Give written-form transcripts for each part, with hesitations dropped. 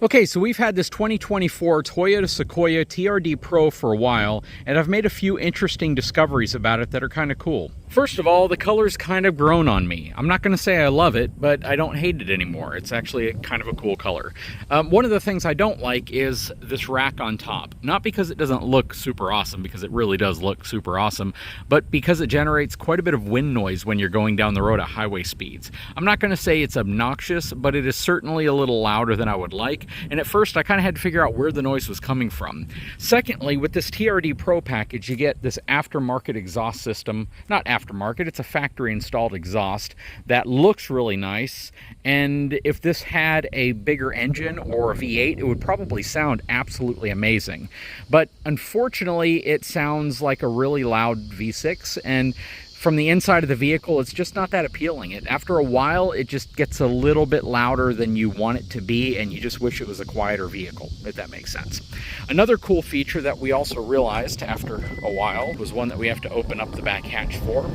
Okay, so we've had this 2024 Toyota Sequoia TRD Pro for a while, and I've made a few interesting discoveries about it that are kind of cool. First of all, the color's kind of grown on me. I'm not going to say I love it, but I don't hate it anymore. It's actually kind of a cool color. One of the things I don't like is this rack on top. Not because it doesn't look super awesome, because it really does look super awesome, but because it generates quite a bit of wind noise when you're going down the road at highway speeds. I'm not going to say it's obnoxious, but it is certainly a little louder than I would like. And at first, I kind of had to figure out where the noise was coming from. Secondly, with this TRD Pro package, you get this aftermarket exhaust system. Not aftermarket, it's a factory installed exhaust that looks really nice. And if this had a bigger engine or a V8, it would probably sound absolutely amazing. But unfortunately, it sounds like a really loud V6, and from the inside of the vehicle, it's just not that appealing. After a while, it just gets a little bit louder than you want it to be, and you just wish it was a quieter vehicle, if that makes sense. Another cool feature that we also realized after a while was one that we have to open up the back hatch for,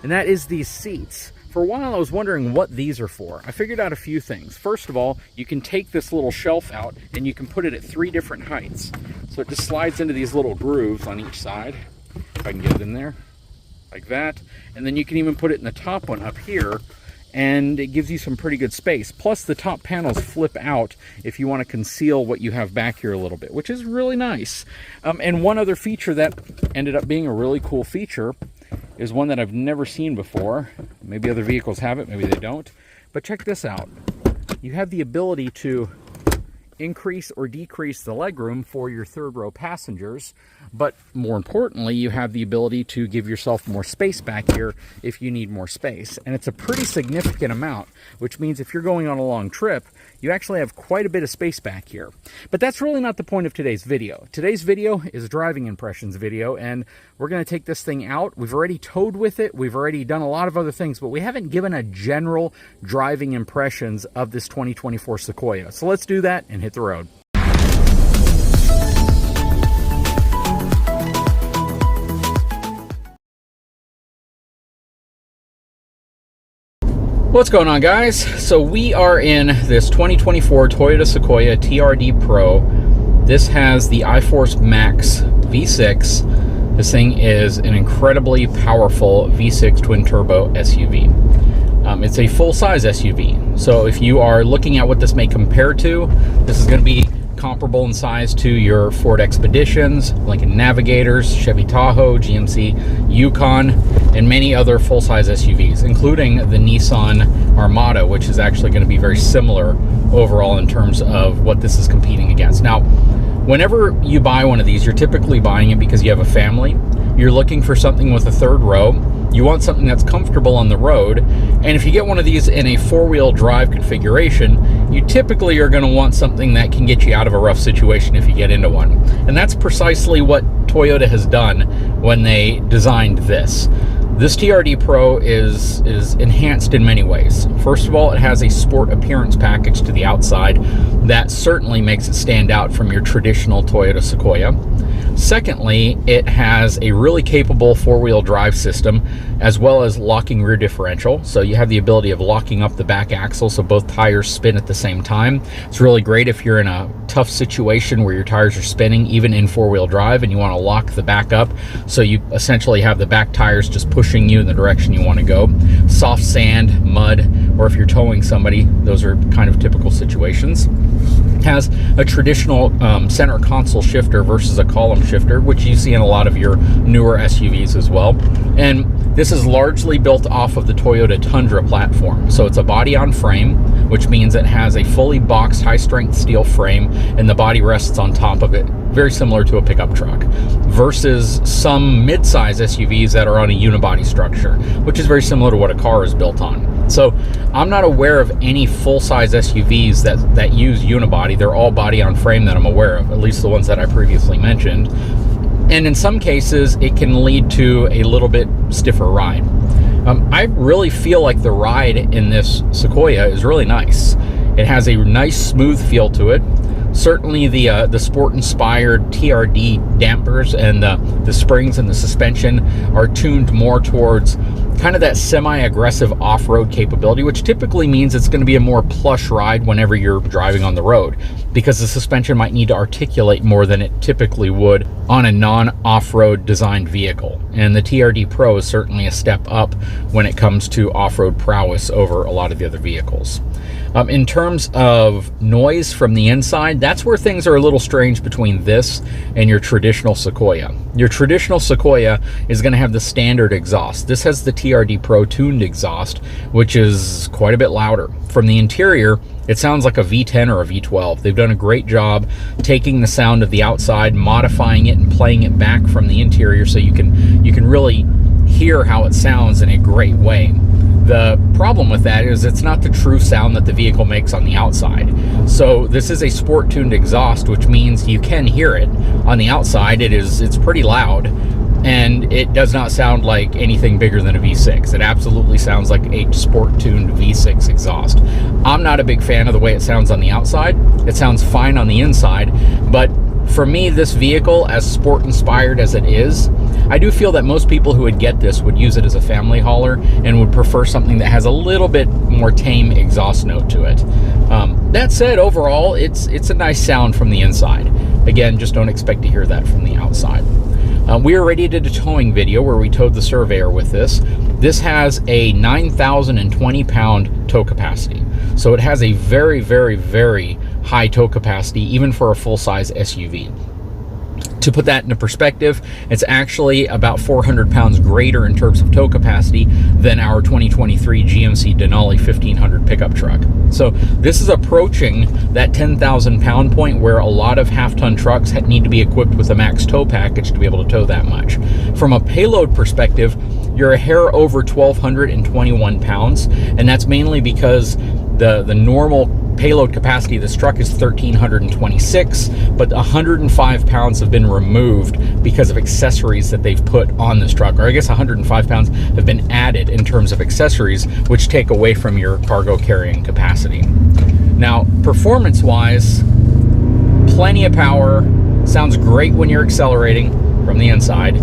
and that is these seats. For a while, I was wondering what these are for. I figured out a few things. First of all, you can take this little shelf out, and you can put it at 3 different heights. So it just slides into these little grooves on each side. If I can get it in there, like that. And then you can even put it in the top one up here, and it gives you some pretty good space. Plus, the top panels flip out if you want to conceal what you have back here a little bit, which is really nice. And one other feature that ended up being a really cool feature is one that I've never seen before. Maybe other vehicles have it, maybe they don't. But check this out. You have the ability to increase or decrease the legroom for your third row passengers, but more importantly, you have the ability to give yourself more space back here if you need more space. And it's a pretty significant amount, which means if you're going on a long trip, you actually have quite a bit of space back here. But that's really not the point of today's video. Today's video is a driving impressions video, and we're going to take this thing out. We've already towed with it. We've already done a lot of other things, but we haven't given a general driving impressions of this 2024 Sequoia. So let's do that and hit the road. What's going on, guys? So we are in this 2024 Toyota Sequoia TRD Pro. This has the iForce Max V6. This thing is an incredibly powerful V6 twin turbo SUV. It's a full-size SUV. So if you are looking at what this may compare to, this is going to be comparable in size to your Ford Expeditions, Lincoln Navigators, Chevy Tahoe, GMC Yukon, and many other full-size SUVs, including the Nissan Armada, which is actually going to be very similar overall in terms of what this is competing against. Now, whenever you buy one of these, you're typically buying it because you have a family. You're looking for something with a third row. You want something that's comfortable on the road. And if you get one of these in a 4-wheel drive configuration, you typically are going to want something that can get you out of a rough situation if you get into one. And that's precisely what Toyota has done when they designed this. This TRD Pro is enhanced in many ways. First of all, it has a sport appearance package to the outside that certainly makes it stand out from your traditional Toyota Sequoia. Secondly, it has a really capable 4-wheel drive system, as well as locking rear differential. So you have the ability of locking up the back axle so both tires spin at the same time. It's really great if you're in a tough situation where your tires are spinning, even in 4-wheel drive, and you want to lock the back up. So you essentially have the back tires just pushing you in the direction you want to go. Soft sand, mud, or if you're towing somebody, those are kind of typical situations. It has a traditional center console shifter versus a column shifter, which you see in a lot of your newer SUVs as well. And this is largely built off of the Toyota Tundra platform. So it's a body on frame, which means it has a fully boxed high-strength steel frame, and the body rests on top of it, very similar to a pickup truck, versus some mid-size SUVs that are on a unibody structure, which is very similar to what a car is built on. So I'm not aware of any full-size SUVs that use unibody. They're all body on frame that I'm aware of, at least the ones that I previously mentioned. And in some cases, it can lead to a little bit stiffer ride. I really feel like the ride in this Sequoia is really nice. It has a nice smooth feel to it. Certainly the sport-inspired TRD dampers and the springs and the suspension are tuned more towards kind of that semi-aggressive off-road capability, which typically means it's going to be a more plush ride whenever you're driving on the road, because the suspension might need to articulate more than it typically would on a non-off-road designed vehicle. And the TRD Pro is certainly a step up when it comes to off-road prowess over a lot of the other vehicles. In terms of noise from the inside, that's where things are a little strange between this and your traditional Sequoia. Your traditional Sequoia is going to have the standard exhaust. This has the TRD Pro tuned exhaust, which is quite a bit louder. From the interior, it sounds like a V10 or a V12. They've done a great job taking the sound of the outside, modifying it, and playing it back from the interior so you can really hear how it sounds in a great way. The problem with that is it's not the true sound that the vehicle makes on the outside. So this is a sport tuned exhaust, which means you can hear it on the outside. It's pretty loud, and it does not sound like anything bigger than a V6. It absolutely sounds like a sport tuned V6 exhaust. I'm not a big fan of the way it sounds on the outside. It sounds fine on the inside, but for me, this vehicle, as sport inspired as it is, I do feel that most people who would get this would use it as a family hauler and would prefer something that has a little bit more tame exhaust note to it. That said, overall, it's a nice sound from the inside. Again, just don't expect to hear that from the outside. We already did a towing video where we towed the Surveyor with this. This has a 9,020 pound tow capacity. So it has a very, very, very high tow capacity, even for a full-size SUV. To put that into perspective, it's actually about 400 pounds greater in terms of tow capacity than our 2023 GMC Denali 1500 pickup truck. So this is approaching that 10,000 pound point where a lot of half-ton trucks need to be equipped with a max tow package to be able to tow that much. From a payload perspective, you're a hair over 1,221 pounds, and that's mainly because the normal payload capacity of this truck is 1,326, but 105 pounds have been removed because of accessories that they've put on this truck, or I guess 105 pounds have been added in terms of accessories, which take away from your cargo carrying capacity. Now, performance-wise, plenty of power, sounds great when you're accelerating from the inside,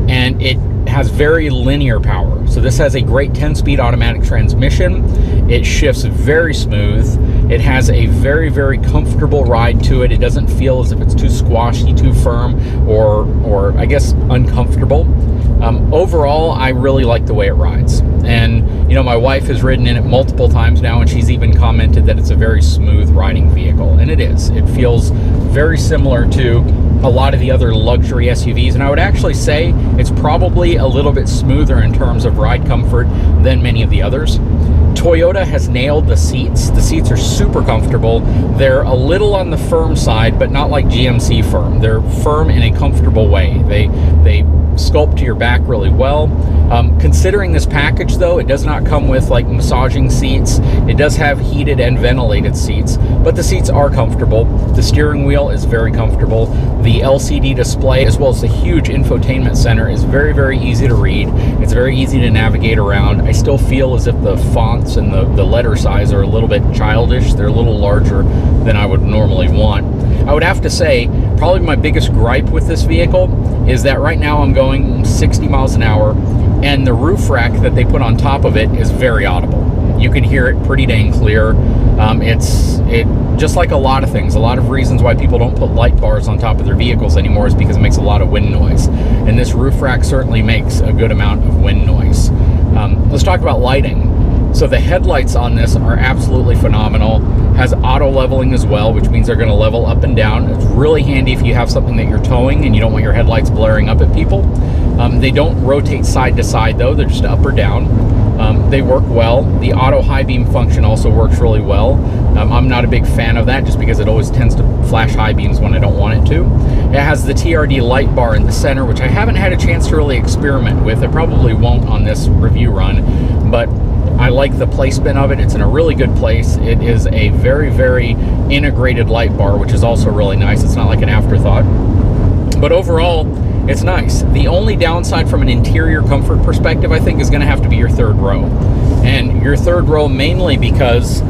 and it has very linear power. So this has a great 10-speed automatic transmission. It shifts very smooth. It has a very, very comfortable ride to it. It doesn't feel as if it's too squashy, too firm, or I guess uncomfortable. Overall, I really like the way it rides. And you know, my wife has ridden in it multiple times now, and she's even commented that it's a very smooth riding vehicle, and it is. It feels very similar to a lot of the other luxury SUVs, and I would actually say it's probably a little bit smoother in terms of ride comfort than many of the others. Toyota has nailed the seats. The seats are super comfortable. They're a little on the firm side, but not like GMC firm. They're firm in a comfortable way. They sculpt to your back really well. Considering this package, though, it does not come with like massaging seats. It does have heated and ventilated seats, but the seats are comfortable. The steering wheel is very comfortable. The LCD display, as well as the huge infotainment center, is very, very easy to read. It's very easy to navigate around. I still feel as if the fonts and the letter size are a little bit childish. They're a little larger than I would normally want. I would have to say, probably my biggest gripe with this vehicle is that right now I'm going 60 miles an hour, and the roof rack that they put on top of it is very audible. You can hear it pretty dang clear. It's just like a lot of things. A lot of reasons why people don't put light bars on top of their vehicles anymore is because it makes a lot of wind noise. And this roof rack certainly makes a good amount of wind noise. Let's talk about lighting. So the headlights on this are absolutely phenomenal. Has auto leveling as well, which means they're going to level up and down. It's really handy if you have something that you're towing and you don't want your headlights blaring up at people. They don't rotate side to side though, they're just up or down. They work well. The auto high beam function also works really well. I'm not a big fan of that just because it always tends to flash high beams when I don't want it to. It has the TRD light bar in the center, which I haven't had a chance to really experiment with. I probably won't on this review run, but I like the placement of it. It's in a really good place. It is a very, very integrated light bar, which is also really nice. It's not like an afterthought. But overall, it's nice. The only downside from an interior comfort perspective, I think, is going to have to be your third row. And your third row mainly because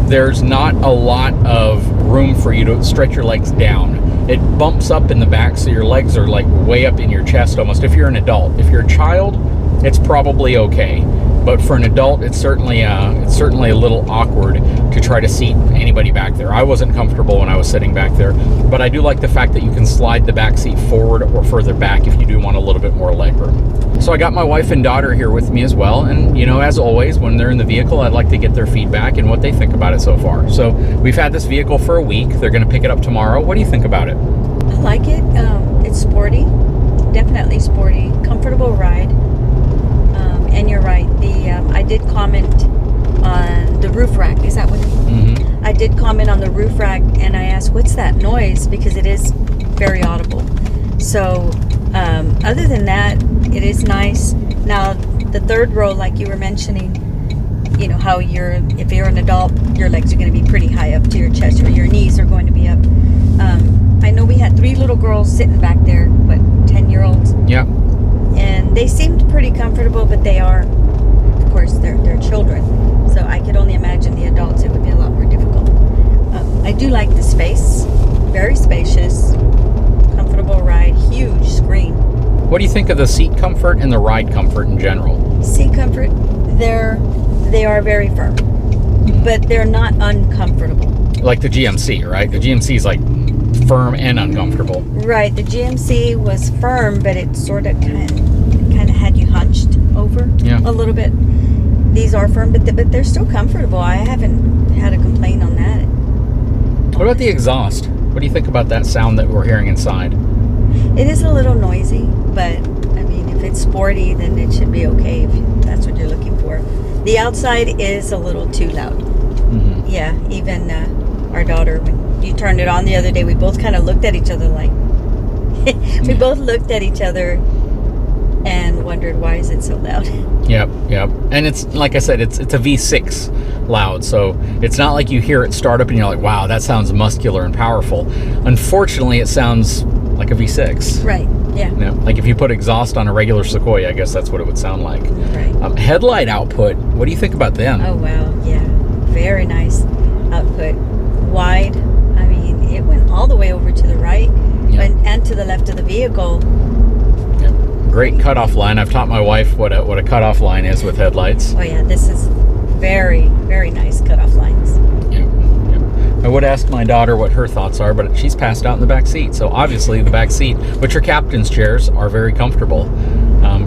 there's not a lot of room for you to stretch your legs down. It bumps up in the back, so your legs are like way up in your chest almost if you're an adult. If you're a child, it's probably okay. But for an adult, it's certainly a little awkward to try to seat anybody back there. I wasn't comfortable when I was sitting back there, but I do like the fact that you can slide the back seat forward or further back if you do want a little bit more legroom. So I got my wife and daughter here with me as well, and you know, as always, when they're in the vehicle, I'd like to get their feedback and what they think about it so far. So we've had this vehicle for a week. They're going to pick it up tomorrow. What do you think about it? I like it. It's sporty, definitely sporty, comfortable ride. And you're right. I did comment on the roof rack. Is that what? Mm-hmm. I did comment on the roof rack, and I asked, "What's that noise?" Because it is very audible. So, other than that, it is nice. Now, the third row, like you were mentioning, you know how if you're an adult, your legs are going to be pretty high up to your chest, or your knees are going to be up. I know we had 3 little girls sitting back there, 10-year-olds. Yeah. And they seemed pretty comfortable, but they are, of course, they're children. So I could only imagine the adults, it would be a lot more difficult. I do like the space, very spacious, comfortable ride, huge screen. What do you think of the seat comfort and the ride comfort in general? Seat comfort, they are very firm, but they're not uncomfortable. Like the GMC, right? The GMC is like firm and uncomfortable. Right, the GMC was firm, but it sort of kind of had you hunched over a little bit. These are firm, but they're still comfortable. I haven't had a complaint on that. What about the exhaust? What do you think about that sound that we're hearing inside? It is a little noisy, but I mean, if it's sporty, then it should be okay if that's what you're looking for. The outside is a little too loud. Mm-hmm. Yeah, even our daughter, when you turned it on the other day, we both kind of looked at each other like, we both looked at each other and wondered, why is it so loud? Yep. And it's, like I said, it's a V6 loud, so it's not like you hear it start up and you're like, wow, that sounds muscular and powerful. Unfortunately, it sounds like a V6. Right, yeah. Like if you put exhaust on a regular Sequoia, I guess that's what it would sound like. Right. Headlight output, what do you think about them? Oh, wow, yeah. Very nice output. Wide. I mean, it went all the way over to the right and to the left of the vehicle. Great cutoff line. I've taught my wife what a cutoff line is with headlights. Oh yeah, this is very, very nice cutoff lines. I would ask my daughter what her thoughts are, but she's passed out in the back seat. So obviously the back seat, which are captain's chairs, are very comfortable.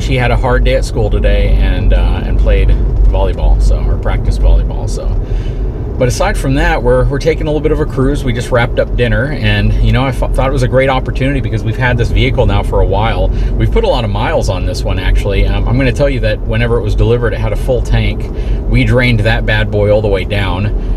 She had a hard day at school today and played volleyball, or practiced volleyball. But aside from that, we're taking a little bit of a cruise. We just wrapped up dinner, and you know, I thought it was a great opportunity because we've had this vehicle now for a while. We've put a lot of miles on this one, actually. I'm going to tell you that whenever it was delivered, it had a full tank. We drained that bad boy all the way down.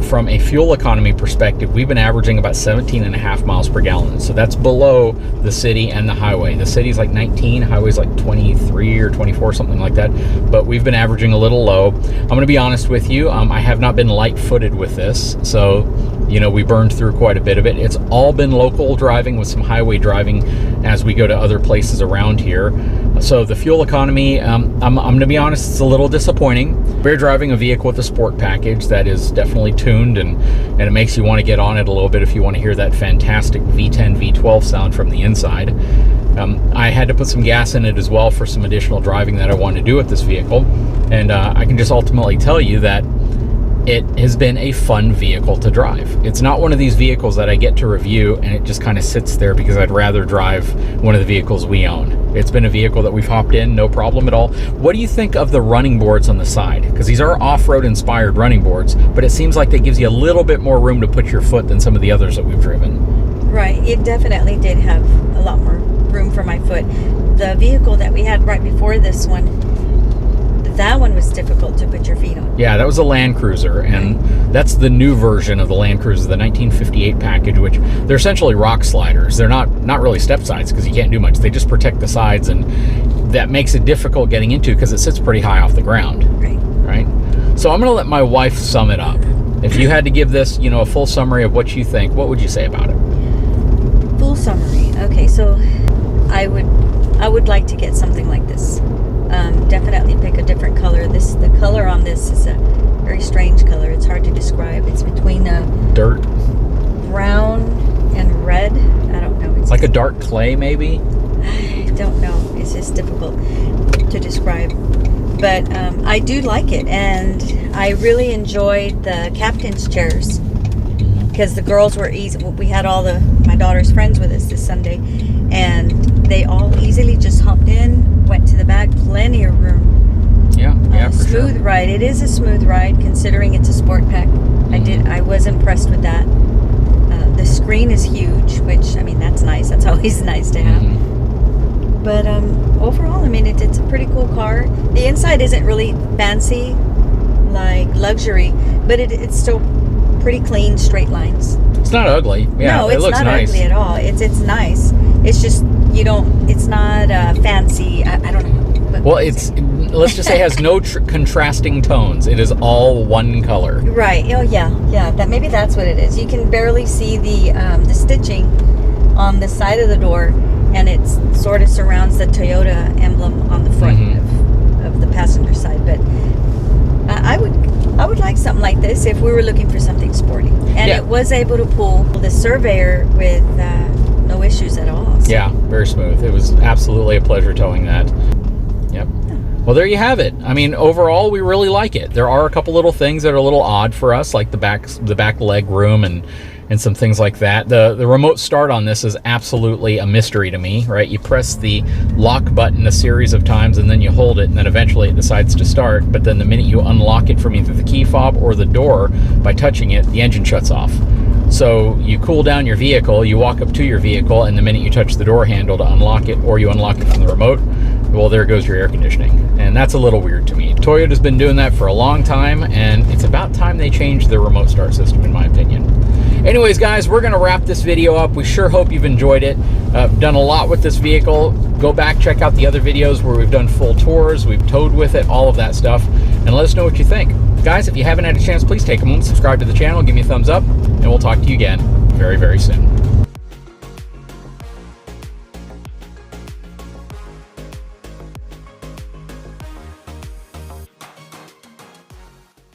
From a fuel economy perspective, we've been averaging about 17.5 miles per gallon. So that's below the city and the highway. The city's like 19, highway's like 23 or 24, something like that. But we've been averaging a little low. I'm going to be honest with you. I have not been light-footed with this. So, you know, we burned through quite a bit of it. It's all been local driving with some highway driving as we go to other places around here. So the fuel economy, I'm going to be honest, it's a little disappointing. We're driving a vehicle with a sport package that is definitely tuned, and it makes you want to get on it a little bit if you want to hear that fantastic V10, V12 sound from the inside. I had to put some gas in it as well for some additional driving that I wanted to do with this vehicle. And I can just ultimately tell you that it has been a fun vehicle to drive. It's not one of these vehicles that I get to review and it just kind of sits there because I'd rather drive one of the vehicles we own. It's been a vehicle that we've hopped in, no problem at all. What do you think of the running boards on the side? Because these are off-road inspired running boards, but it seems like they gives you a little bit more room to put your foot than some of the others that we've driven. Right, it definitely did have a lot more room for my foot. The vehicle that we had right before this one, that one was difficult to put your feet on. Yeah, that was a Land Cruiser, and that's the new version of the Land Cruiser, the 1958 package, which they're essentially rock sliders. They're not really step sides because you can't do much. They just protect the sides, and that makes it difficult getting into because it sits pretty high off the ground. Right? So I'm going to let my wife sum it up. If you had to give this, you know, a full summary of what you think, what would you say about it? Full summary. Okay, so I would like to get something like this. Definitely pick a different color. The color on this is a very strange color. It's hard to describe. It's between a dirt, brown, and red. I don't know. It's like a dark clay, maybe? I don't know. It's just difficult to describe. But I do like it, and I really enjoyed the captain's chairs because the girls were easy. We had all my daughter's friends with us this Sunday, and they all easily just hopped in, went to the back, plenty of room. Yeah, for smooth sure. ride. It is a smooth ride considering it's a sport pack. I was impressed with that. The screen is huge, which, I mean, that's nice. That's always nice to have. But overall, I mean, it's a pretty cool car. The inside isn't really fancy like luxury, but it's still pretty clean, straight lines. It's not ugly. Yeah, No, it it's looks not nice. ugly at all. It's nice. It's just it's not fancy. I don't know. Well, let's just say it has no contrasting tones. It is all one color. Right. Oh yeah. Maybe that's what it is. You can barely see the stitching on the side of the door, and it sort of surrounds the Toyota emblem on the front of the passenger side. But I would like something like this if we were looking for something sporty, and it was able to pull the Surveyor with no issues at all. So. Yeah, very smooth. It was absolutely a pleasure towing that. Yep. Well, there you have it. I mean, overall, we really like it. There are a couple little things that are a little odd for us, like the back leg room and some things like that. The remote start on this is absolutely a mystery to me, right? You press the lock button a series of times, and then you hold it, and then eventually it decides to start. But then the minute you unlock it from either the key fob or the door by touching it, the engine shuts off. So you cool down your vehicle, you walk up to your vehicle, and the minute you touch the door handle to unlock it, or you unlock it from the remote, well, there goes your air conditioning. And that's a little weird to me. Toyota's been doing that for a long time, and it's about time they changed their remote start system, in my opinion. Anyways, guys, we're going to wrap this video up. We sure hope you've enjoyed it. Done a lot with this vehicle. Go back, check out the other videos where we've done full tours, we've towed with it, all of that stuff, and let us know what you think. Guys, if you haven't had a chance, please take a moment, subscribe to the channel, give me a thumbs up, and we'll talk to you again very, very soon.